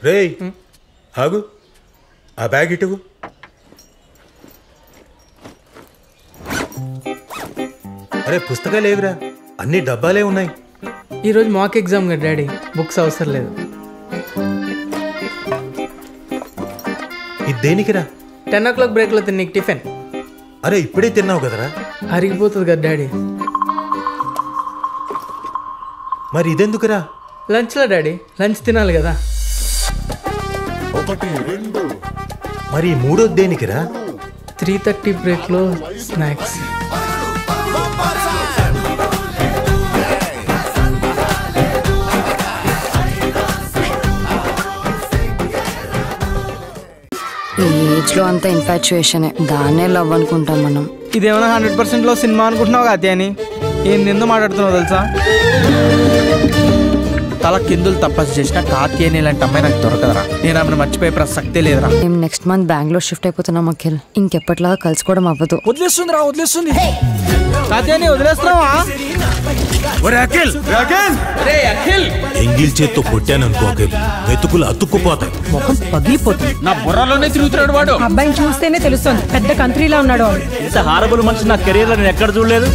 రేయ్ ఆగు, ఆ బ్యాగ్ ఇటువు. అరే పుస్తకాలు ఏవిరా, అన్ని డబ్బాలే ఉన్నాయి. ఈరోజు మాక్ ఎగ్జామ్ కదా డాడీ, బుక్స్ అవసరం లేదు. ఇది దేనికిరా? 10 o'clock బ్రేక్లో తిన్న టిఫిన్. అరే ఇప్పుడే తిన్నావు కదరా. అరిగిపోతుంది కదా డాడీ. మరి ఇదెందుకురా? లంచ్లో డాడీ, లంచ్ తినాలి కదా. మరి మూడోది దేనికిరా? 3:30 బ్రేక్లో స్నాక్స్. ఈ ఏజ్లో అంతా ఇన్ఫాచ్యుయేషనే, దాన్నే లవ్ అనుకుంటాం మనం. ఇదేమన్నా 100% సినిమా అనుకుంటున్నావు కదా అని ఏం నిందో మాట్లాడుతున్నావు తెలుసా? తల కిందులు తపస్సు చేసిన కాత్యాయని ఇలాంటి అమ్మాయి నాకు దొరకదరా. నేను ఆమెను మర్చిపోయే ప్రసక్తే లేదురా. మేము నెక్స్ట్ మంత్ బెంగళూరు షిఫ్ట్ అయిపోతున్నాం అఖిల్. ఇంకెప్పటిలాగా కలుసుకోవడం అవ్వదు. వదిలేస్తుంది కాత్యాయని, వదిలేస్తున్నావా? ఎంగిల్ చేత్తో కొట్టాననుకో అఖిల్, వెతుకులు అతుక్కుపోతాయి, ముఖం పగిలిపోతుంది. నా బుర్రలోనే తిరుగుతున్నాడు వాడు. అబ్బాయిని చూస్తేనే తెలుస్తుంది పెద్ద కంట్రీలా ఉన్నాడు. ఇంత హారబుల్ మనిషి నా కెరీర్ లో నేను ఎక్కడ చూడలేదు.